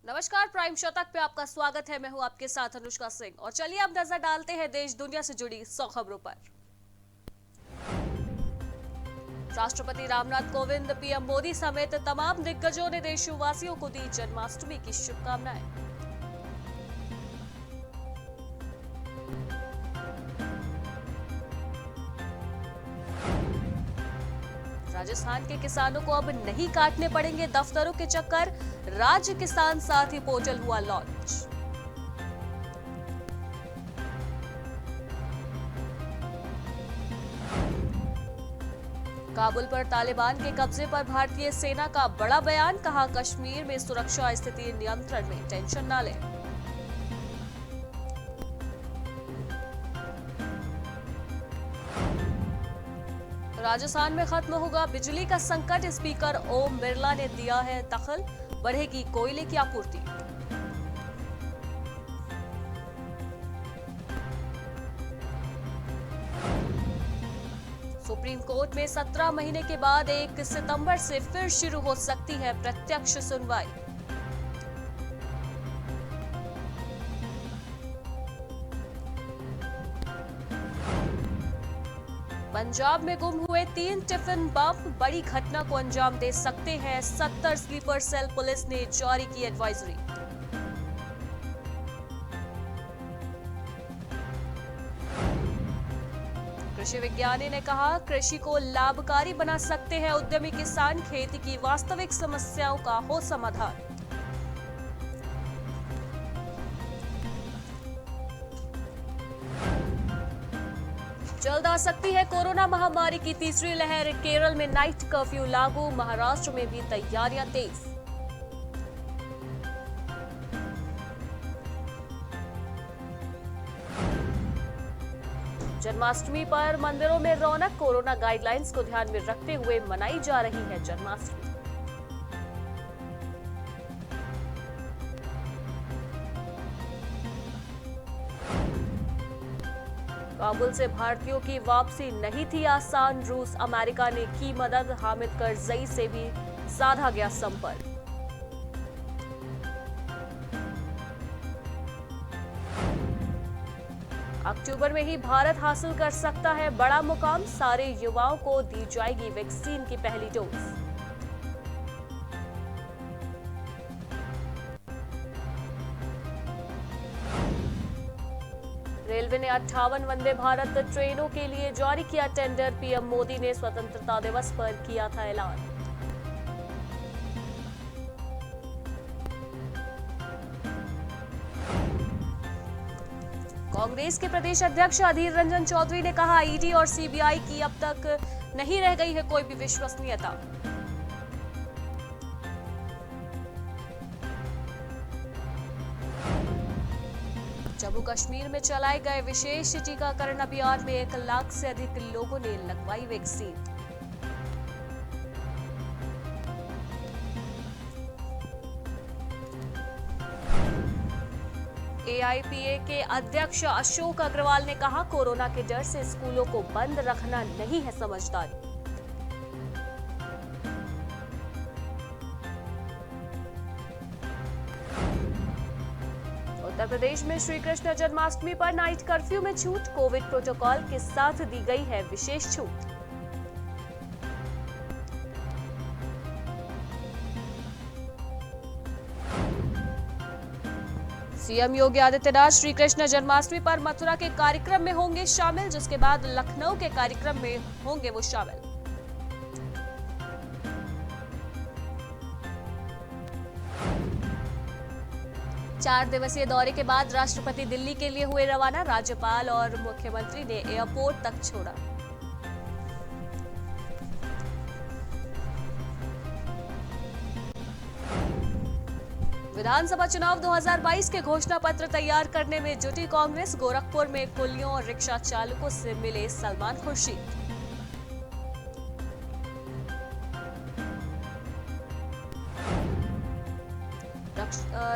नमस्कार, प्राइम शतक पे आपका स्वागत है। मैं हूं आपके साथ अनुष्का सिंह और चलिए अब नजर डालते हैं देश दुनिया से जुड़ी 100 खबरों पर। राष्ट्रपति रामनाथ कोविंद, पीएम मोदी समेत तमाम दिग्गजों ने देशवासियों को दी जन्माष्टमी की शुभकामनाएं। राजस्थान के किसानों को अब नहीं काटने पड़ेंगे दफ्तरों के चक्कर, राज्य किसान साथी पोर्टल हुआ लॉन्च। काबुल पर तालिबान के कब्जे पर भारतीय सेना का बड़ा बयान, कहा कश्मीर में सुरक्षा स्थिति नियंत्रण में, टेंशन न लें। राजस्थान में खत्म होगा बिजली का संकट, स्पीकर ओम बिरला ने दिया है दखल, बढ़ेगी कोयले की आपूर्ति। सुप्रीम कोर्ट में 17 महीने के बाद 1 सितंबर से फिर शुरू हो सकती है प्रत्यक्ष सुनवाई। पंजाब में गुम हुए 3 टिफिन बम, बड़ी घटना को अंजाम दे सकते हैं 70 स्लीपर सेल, पुलिस ने जारी की एडवाइजरी। कृषि विज्ञानी ने कहा कृषि को लाभकारी बना सकते हैं उद्यमी किसान, खेती की वास्तविक समस्याओं का हो समाधान। जल्द आ सकती है कोरोना महामारी की तीसरी लहर, केरल में नाइट कर्फ्यू लागू, महाराष्ट्र में भी तैयारियां तेज। जन्माष्टमी पर मंदिरों में रौनक, कोरोना गाइडलाइंस को ध्यान में रखते हुए मनाई जा रही है जन्माष्टमी। काबुल से भारतीयों की वापसी नहीं थी आसान, रूस अमेरिका ने की मदद, हामिद करजई से भी साधा गया संपर्क। अक्टूबर में ही भारत हासिल कर सकता है बड़ा मुकाम, सारे युवाओं को दी जाएगी वैक्सीन की पहली डोज। रेलवे ने 58 वंदे भारत ट्रेनों के लिए जारी किया टेंडर, पीएम मोदी ने स्वतंत्रता दिवस पर किया था ऐलान। कांग्रेस के प्रदेश अध्यक्ष अधीर रंजन चौधरी ने कहा ईडी और सीबीआई की अब तक नहीं रह गई है कोई भी विश्वसनीयता। जम्मू कश्मीर में चलाए गए विशेष टीकाकरण अभियान में 1 लाख से अधिक लोगों ने लगवाई वैक्सीन। एआईपीए के अध्यक्ष अशोक अग्रवाल ने कहा कोरोना के डर से स्कूलों को बंद रखना नहीं है समझदारी। उत्तर प्रदेश में श्री कृष्ण जन्माष्टमी पर नाइट कर्फ्यू में छूट, कोविड प्रोटोकॉल के साथ दी गई है विशेष छूट। सीएम योगी आदित्यनाथ श्री कृष्ण जन्माष्टमी पर मथुरा के कार्यक्रम में होंगे शामिल, जिसके बाद लखनऊ के कार्यक्रम में होंगे वो शामिल। चार दिवसीय दौरे के बाद राष्ट्रपति दिल्ली के लिए हुए रवाना, राज्यपाल और मुख्यमंत्री ने एयरपोर्ट तक छोड़ा। विधानसभा चुनाव 2022 के घोषणा पत्र तैयार करने में जुटी कांग्रेस, गोरखपुर में कुलियों और रिक्शा चालकों से मिले सलमान खुर्शीद।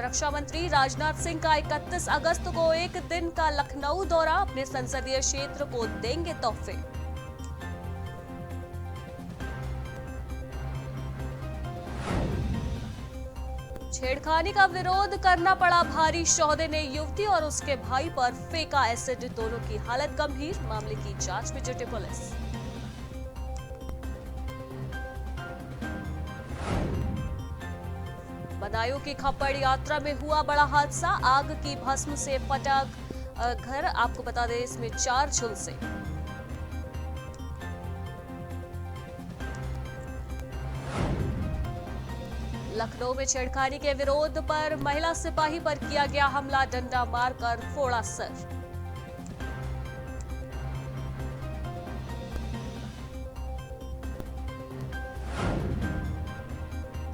रक्षा मंत्री राजनाथ सिंह का 31 अगस्त को 1 दिन का लखनऊ दौरा, अपने संसदीय क्षेत्र को देंगे तोहफे। छेड़खानी का विरोध करना पड़ा भारी, शोहदे ने युवती और उसके भाई पर फेंका एसिड, दोनों की हालत गंभीर, मामले की जांच में जुटी पुलिस। बदायूं की खप्पड़ यात्रा में हुआ बड़ा हादसा, आग की भस्म से फटा घर, आपको बता दें इसमें 4 झुलसे। लखनऊ में छेड़खानी के विरोध पर महिला सिपाही पर किया गया हमला, डंडा मारकर फोड़ा सर।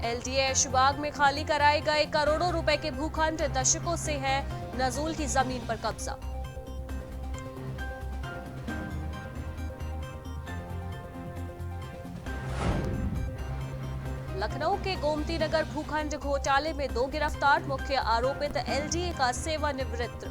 एलडीए ऐशबाग में खाली कराए गए करोड़ों रुपए के भूखंड, दशकों से है नजूल की जमीन पर कब्जा। लखनऊ के गोमती नगर भूखंड घोटाले में 2 गिरफ्तार, मुख्य आरोपित एलडीए का सेवानिवृत्त।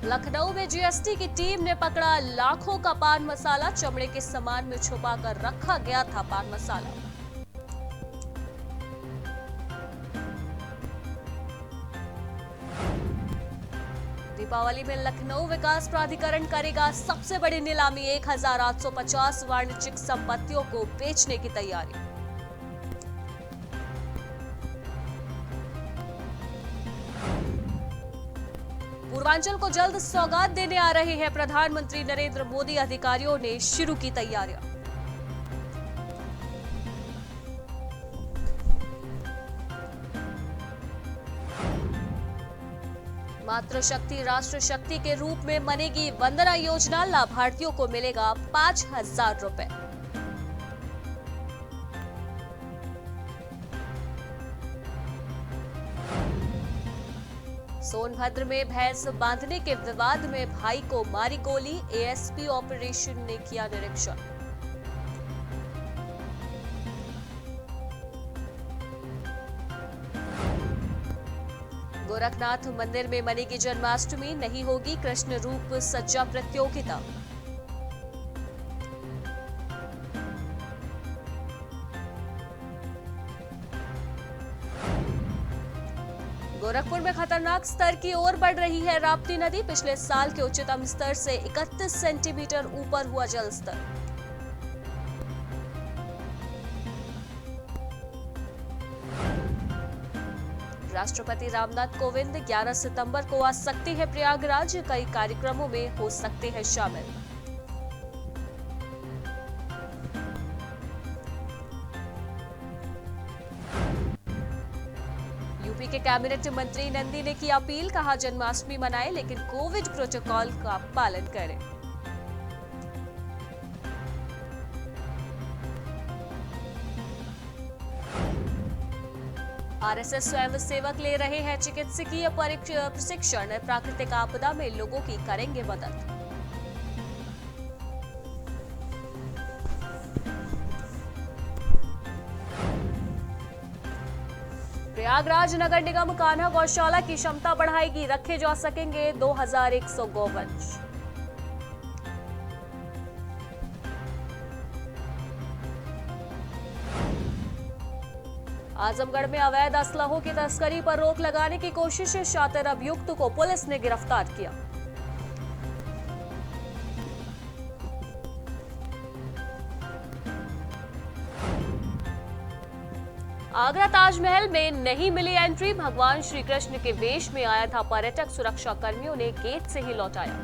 लखनऊ में जीएसटी की टीम ने पकड़ा लाखों का पान मसाला, चमड़े के सामान में छुपाकर रखा गया था पान मसाला। दीपावली में लखनऊ विकास प्राधिकरण करेगा सबसे बड़ी नीलामी, 1850 वाणिज्यिक संपत्तियों को बेचने की तैयारी। पूर्वांचल को जल्द सौगात देने आ रहे हैं प्रधानमंत्री नरेंद्र मोदी, अधिकारियों ने शुरू की तैयारियां। मातृशक्ति राष्ट्र शक्ति के रूप में बनेगी वंदना योजना, लाभार्थियों को मिलेगा 5,000 रुपए। सोनभद्र में भैंस बांधने के विवाद में भाई को मारी गोली, एएसपी ऑपरेशन ने किया निरीक्षण। गोरखनाथ मंदिर में मनेगी जन्माष्टमी, नहीं होगी कृष्ण रूप सज्जा प्रतियोगिता। गोरखपुर में खतरनाक स्तर की ओर बढ़ रही है राप्ती नदी, पिछले साल के उच्चतम स्तर से 31 सेंटीमीटर ऊपर हुआ जल स्तर। राष्ट्रपति रामनाथ कोविंद 11 सितंबर को आ सकते हैं प्रयागराज, कई कार्यक्रमों में हो सकते हैं शामिल। यूपी के कैबिनेट मंत्री नंदी ने की अपील, कहा जन्माष्टमी मनाएं लेकिन कोविड प्रोटोकॉल का पालन करें। आरएसएस स्वयंसेवक ले रहे हैं चिकित्सकीय प्रशिक्षण, प्राकृतिक आपदा में लोगों की करेंगे मदद। प्रयागराज नगर निगम कान्हा गौशाला की क्षमता बढ़ाएगी, रखे जा सकेंगे 2100 गौवंश। आजमगढ़ में अवैध असलहों की तस्करी पर रोक लगाने की कोशिश, शातिर अभियुक्त को पुलिस ने गिरफ्तार किया। आगरा ताजमहल में नहीं मिली एंट्री, भगवान श्री कृष्ण के वेश में आया था पर्यटक, सुरक्षा कर्मियों ने गेट से ही लौटाया।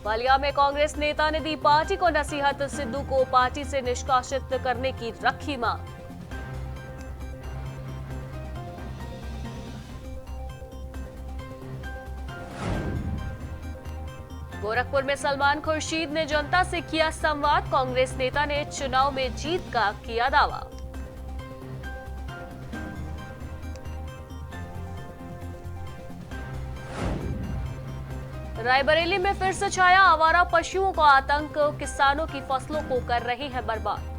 बलिया में कांग्रेस नेता ने दी पार्टी को नसीहत, सिद्धू को पार्टी से निष्कासित करने की रखी मांग। गोरखपुर में सलमान खुर्शीद ने जनता से किया संवाद, कांग्रेस नेता ने चुनाव में जीत का किया दावा। रायबरेली में फिर से छाया आवारा पशुओं का आतंक, किसानों की फसलों को कर रहे हैं बर्बाद।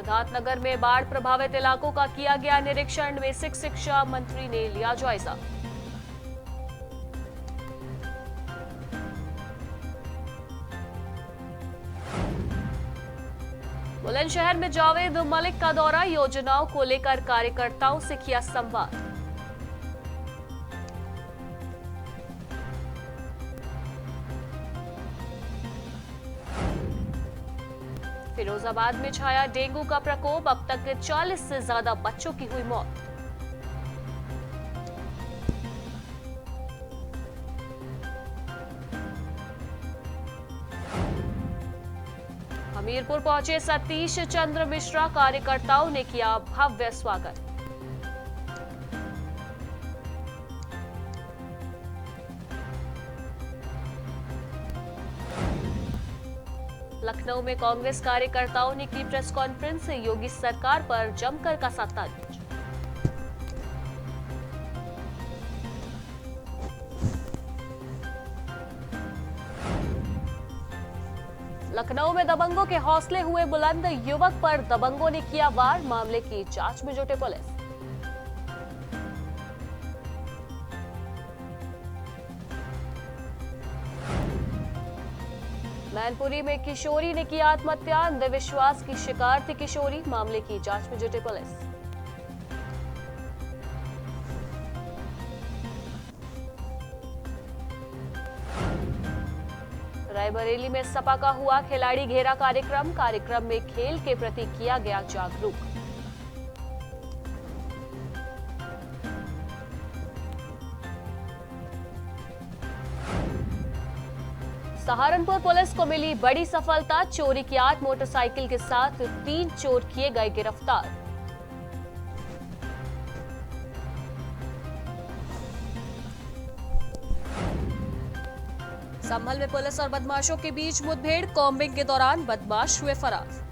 सिद्धार्थनगर में बाढ़ प्रभावित इलाकों का किया गया निरीक्षण। बेसिक शिक्षा मंत्री ने लिया जायजा। बुलंदशहर में जावेद मलिक का दौरा, योजनाओं को लेकर कार्यकर्ताओं से किया संवाद। फिरोजाबाद में छाया डेंगू का प्रकोप, अब तक 40 से ज्यादा बच्चों की हुई मौत। हमीरपुर पहुंचे सतीश चंद्र मिश्रा, कार्यकर्ताओं ने किया भव्य स्वागत। लखनऊ में कांग्रेस कार्यकर्ताओं ने की प्रेस कॉन्फ्रेंस, योगी सरकार पर जमकर कसा तंज। लखनऊ में दबंगों के हौसले हुए बुलंद, युवक पर दबंगों ने किया वार, मामले की जांच में जुटे पुलिस। मैनपुरी में किशोरी ने की आत्महत्या, अंधविश्वास की शिकार थी किशोरी, मामले की जांच में जुटी पुलिस। रायबरेली में सपा का हुआ खिलाड़ी घेरा कार्यक्रम में खेल के प्रति किया गया जागरूक। सहारनपुर पुलिस को मिली बड़ी सफलता, चोरी की 8 मोटरसाइकिल के साथ 3 चोर किए गए गिरफ्तार। संभल में पुलिस और बदमाशों के बीच मुठभेड़, कॉम्बिंग के दौरान बदमाश हुए फरार।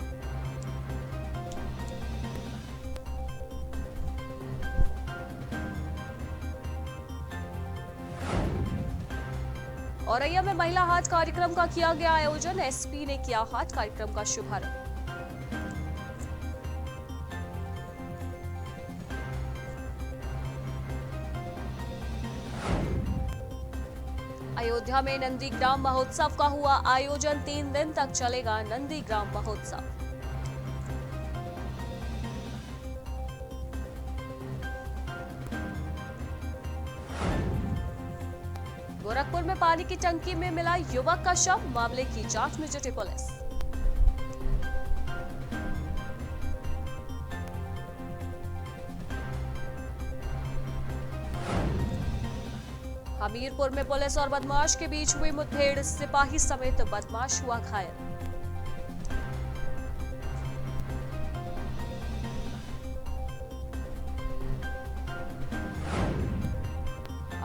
औरैया में महिला हाट कार्यक्रम का किया गया आयोजन, एसपी ने किया हाट कार्यक्रम का शुभारंभ। अयोध्या में नंदीग्राम महोत्सव का हुआ आयोजन, 3 दिन तक चलेगा नंदीग्राम महोत्सव। गोरखपुर में पानी की टंकी में मिला युवक का शव, मामले की जांच में जुटी पुलिस। हमीरपुर में पुलिस और बदमाश के बीच हुई मुठभेड़, सिपाही समेत बदमाश हुआ घायल।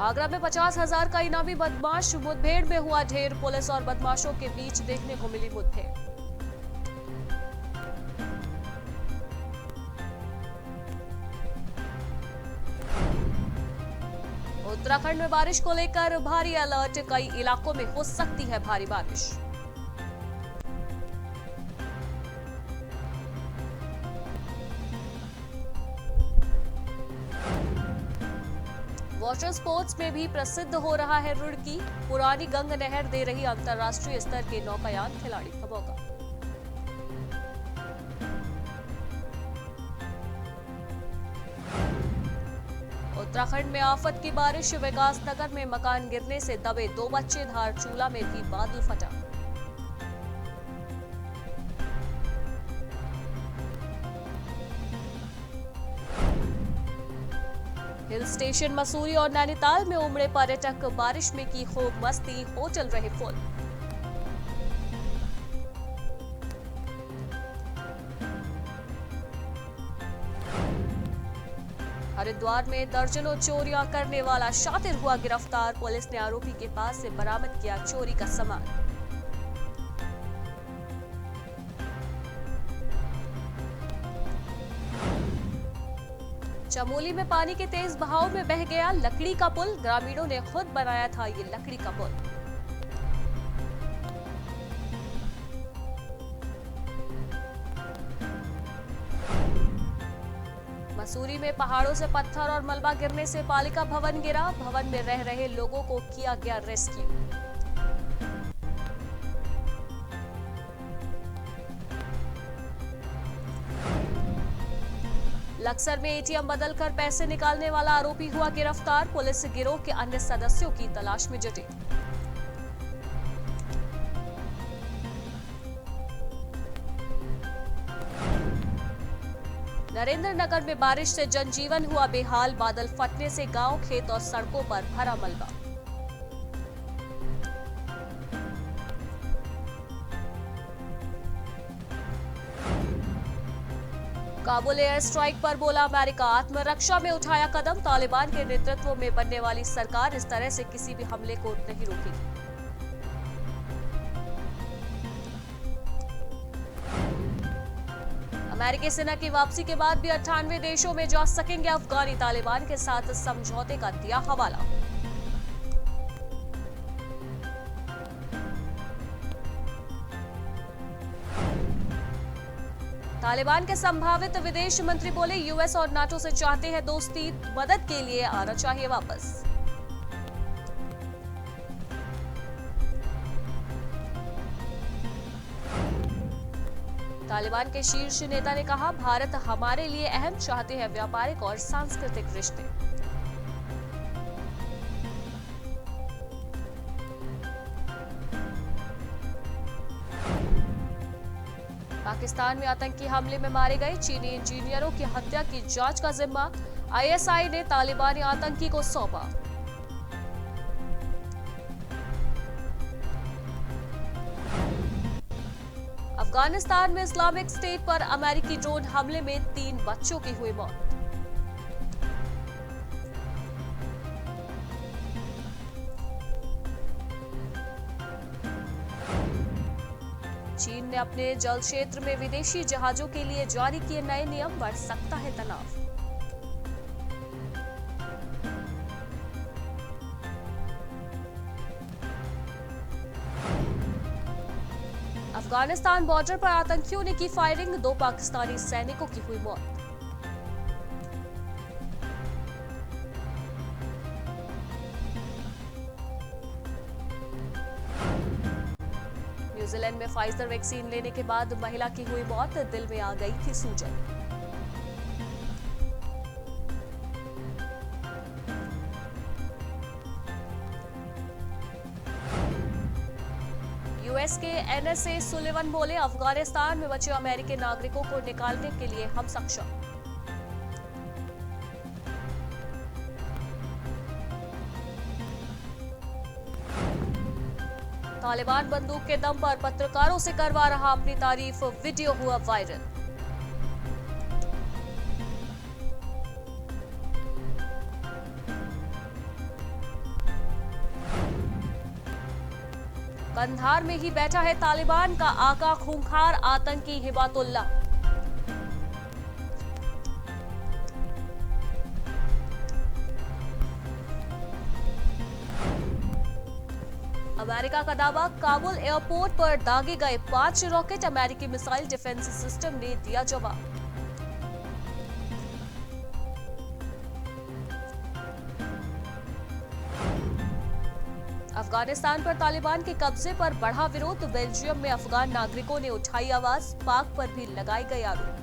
आगरा में 50,000 का इनामी बदमाश, मुठभेड़ में हुआ ढेर, पुलिस और बदमाशों के बीच देखने को मिली मुठभेड़। उत्तराखंड में बारिश को लेकर भारी अलर्ट, कई इलाकों में हो सकती है भारी बारिश। वाटर स्पोर्ट्स में भी प्रसिद्ध हो रहा है रुड़की, पुरानी गंग नहर दे रही अंतर्राष्ट्रीय स्तर के नौकायान खिलाड़ी का मौका। उत्तराखंड में आफत की बारिश, विकासनगर में मकान गिरने से दबे 2 बच्चे, धारचूला में भी बादल फटा। हिल स्टेशन मसूरी और नैनीताल में उमड़े पर्यटक, बारिश में की खूब मस्ती, होटल रहे फुल। हरिद्वार में दर्जनों चोरियां करने वाला शातिर हुआ गिरफ्तार, पुलिस ने आरोपी के पास से बरामद किया चोरी का सामान। चमोली में पानी के तेज बहाव में बह गया लकड़ी का पुल, ग्रामीणों ने खुद बनाया था ये लकड़ी का पुल। मसूरी में पहाड़ों से पत्थर और मलबा गिरने से पालिका भवन गिरा। भवन में रह रहे लोगों को किया गया रेस्क्यू। लक्सर में एटीएम बदलकर पैसे निकालने वाला आरोपी हुआ गिरफ्तार। पुलिस गिरोह के अन्य सदस्यों की तलाश में जुटी। नरेंद्र नगर में बारिश से जनजीवन हुआ बेहाल। बादल फटने से गांव, खेत और सड़कों पर भरा मलबा। काबुल एयर स्ट्राइक पर बोला अमेरिका, आत्मरक्षा में उठाया कदम। तालिबान के नेतृत्व में बनने वाली सरकार इस तरह से किसी भी हमले को नहीं रोकेगी। अमेरिकी सेना की वापसी के बाद भी 98 देशों में जा सकेंगे अफगानी। तालिबान के साथ समझौते का दिया हवाला। तालिबान के संभावित विदेश मंत्री बोले, यूएस और नाटो से चाहते हैं दोस्ती, मदद के लिए आना चाहिए वापस। तालिबान के शीर्ष नेता ने कहा, भारत हमारे लिए अहम, चाहते हैं व्यापारिक और सांस्कृतिक रिश्ते। पाकिस्तान में आतंकी हमले में मारे गए चीनी इंजीनियरों की हत्या की जांच का जिम्मा आईएसआई ने तालिबानी आतंकी को सौंपा। अफगानिस्तान में इस्लामिक स्टेट पर अमेरिकी ड्रोन हमले में 3 बच्चों की हुई मौत। चीन ने अपने जल क्षेत्र में विदेशी जहाजों के लिए जारी किए नए नियम, बढ़ सकता है तनाव। अफगानिस्तान बॉर्डर पर आतंकियों ने की फायरिंग, 2 पाकिस्तानी सैनिकों की हुई मौत। न्यूजीलैंड में फाइजर वैक्सीन लेने के बाद महिला की हुई मौत, दिल में आ गई थी सूजन। यूएस के एनएसए सुलिवन बोले, अफगानिस्तान में बचे अमेरिकी नागरिकों को निकालने के लिए हम सक्षम। तालिबान बंदूक के दम पर पत्रकारों से करवा रहा अपनी तारीफ, वीडियो हुआ वायरल। कंधार में ही बैठा है तालिबान का आका, खूंखार आतंकी हिबातुल्लाह। अमेरिका का दावा, काबुल एयरपोर्ट पर दागे गए 5 रॉकेट, अमेरिकी मिसाइल डिफेंस सिस्टम ने दिया जवाब। अफगानिस्तान पर तालिबान के कब्जे पर बढ़ा विरोध, बेल्जियम में अफगान नागरिकों ने उठाई आवाज, पाक पर भी लगाए गए आरोप।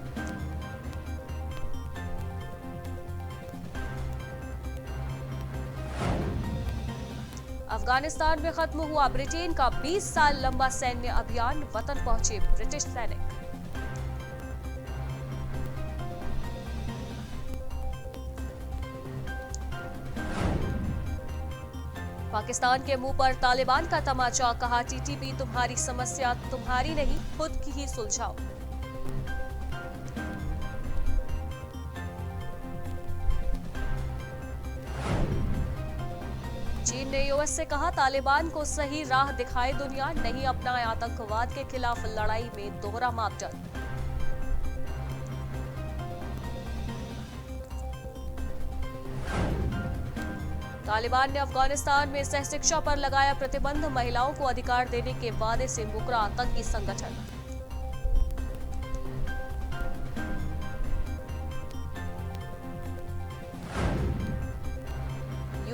अफगानिस्तान में खत्म हुआ ब्रिटेन का 20 साल लंबा सैन्य अभियान, वतन पहुंचे ब्रिटिश सैनिक। पाकिस्तान के मुंह पर तालिबान का तमाचा, कहा टीटीपी तुम्हारी समस्या तुम्हारी नहीं, खुद की ही सुलझाओ। चीन ने यूएस से कहा, तालिबान को सही राह दिखाए दुनिया, नहीं अपनाए आतंकवाद के खिलाफ लड़ाई में दोहरा मापदंड। तालिबान ने अफगानिस्तान में सहशिक्षा पर लगाया प्रतिबंध, महिलाओं को अधिकार देने के वादे से मुकरा आतंकी संगठन।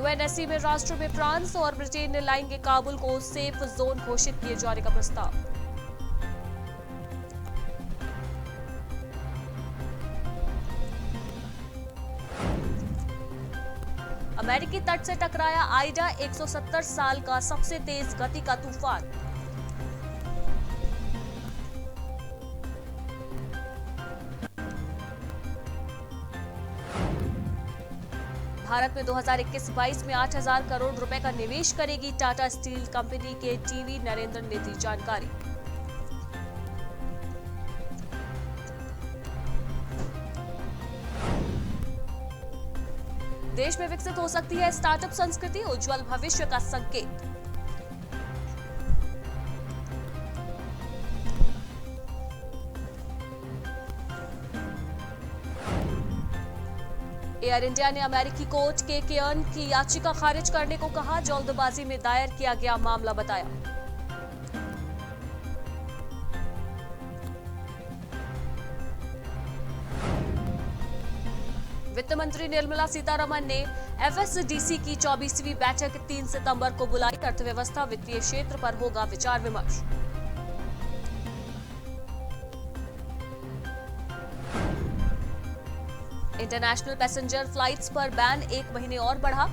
यूएनएससी में राष्ट्र में फ्रांस और ब्रिटेन ने लाएंगे काबुल को सेफ जोन घोषित किए जाने का प्रस्ताव। अमेरिकी तट से टकराया आइडा, 170 साल का सबसे तेज गति का तूफान। भारत में 2021-22 में 8,000 करोड़ रुपए का निवेश करेगी टाटा स्टील कंपनी के टीवी नरेंद्र ने दी जानकारी। देश में विकसित हो सकती है स्टार्टअप संस्कृति, उज्जवल भविष्य का संकेत। एयर इंडिया ने अमेरिकी कोर्ट के केयर्न की याचिका खारिज करने को कहा, जल्दबाजी में दायर किया गया मामला बताया। वित्त मंत्री निर्मला सीतारमण ने एफएसडीसी की 24वीं बैठक 3 सितंबर को बुलाई। अर्थव्यवस्था वित्तीय क्षेत्र पर होगा विचार विमर्श। इंटरनेशनल पैसेंजर फ्लाइट्स पर बैन 1 महीने और बढ़ा,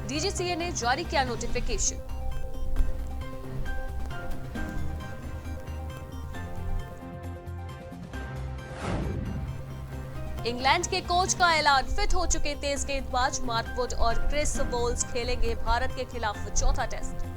डीजीसीए ने जारी किया नोटिफिकेशन। इंग्लैंड के कोच का ऐलान, फिट हो चुके तेज गेंदबाज मार्क वुड और क्रिस वोल्स खेलेंगे भारत के खिलाफ चौथा टेस्ट।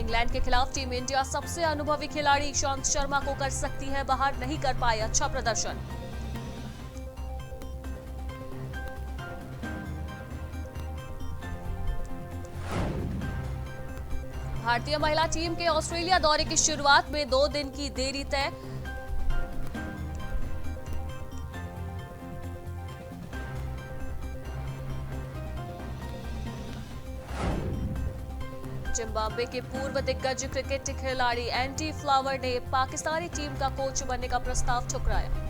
इंग्लैंड के खिलाफ टीम इंडिया सबसे अनुभवी खिलाड़ी ईशांत शर्मा को कर सकती है बाहर, नहीं कर पाए अच्छा प्रदर्शन। भारतीय महिला टीम के ऑस्ट्रेलिया दौरे की शुरुआत में 2 दिन की देरी तय। जिम्बाब्वे के पूर्व दिग्गज क्रिकेट खिलाड़ी एंडी फ्लावर ने पाकिस्तानी टीम का कोच बनने का प्रस्ताव ठुकराया।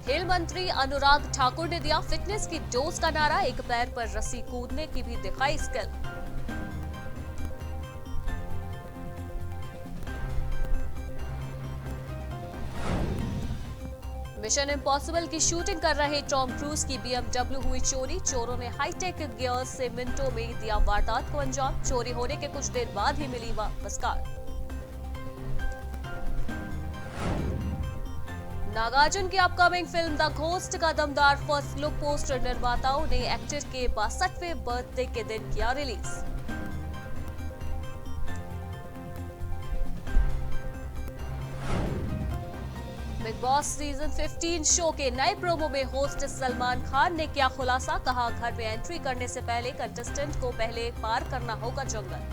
खेल मंत्री अनुराग ठाकुर ने दिया फिटनेस की डोज का नारा, एक पैर पर रस्सी कूदने की भी दिखाई स्किल। मिशन इम्पॉसिबल की शूटिंग कर रहे टॉम क्रूज की बीएमडब्ल्यू हुई चोरी, चोरों ने हाईटेक गियर से मिनटों में दिया वारदात को अंजाम, चोरी होने के कुछ देर बाद ही मिली वापस कार। नागार्जुन की अपकमिंग फिल्म द घोस्ट का दमदार फर्स्ट लुक पोस्टर निर्माताओं ने एक्टर के 62वें बर्थडे के दिन किया release. Big boss season 15 show के नए प्रोमो में होस्ट सलमान खान ने किया खुलासा, कहा घर में एंट्री करने से पहले कंटेस्टेंट को पहले पार करना होगा जंगल।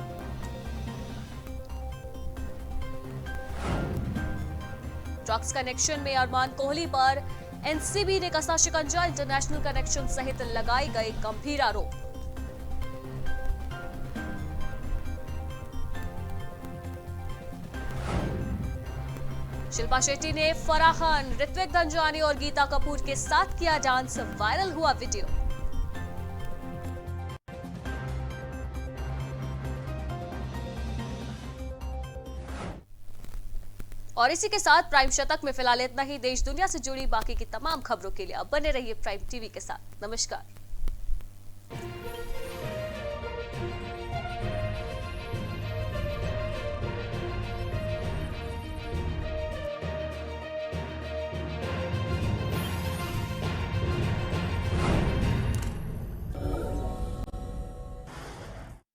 ड्रग्स कनेक्शन में अरमान कोहली पर एनसीबी ने कसा शिकंजा, इंटरनेशनल कनेक्शन सहित लगाए गए गंभीर आरोप। शिल्पा शेट्टी ने फराह खान, ऋत्विक धनजानी और गीता कपूर के साथ किया डांस, वायरल हुआ वीडियो। और इसी के साथ प्राइम शतक में फिलहाल इतना ही। देश दुनिया से जुड़ी बाकी की तमाम खबरों के लिए अब बने रहिए प्राइम टीवी के साथ। नमस्कार।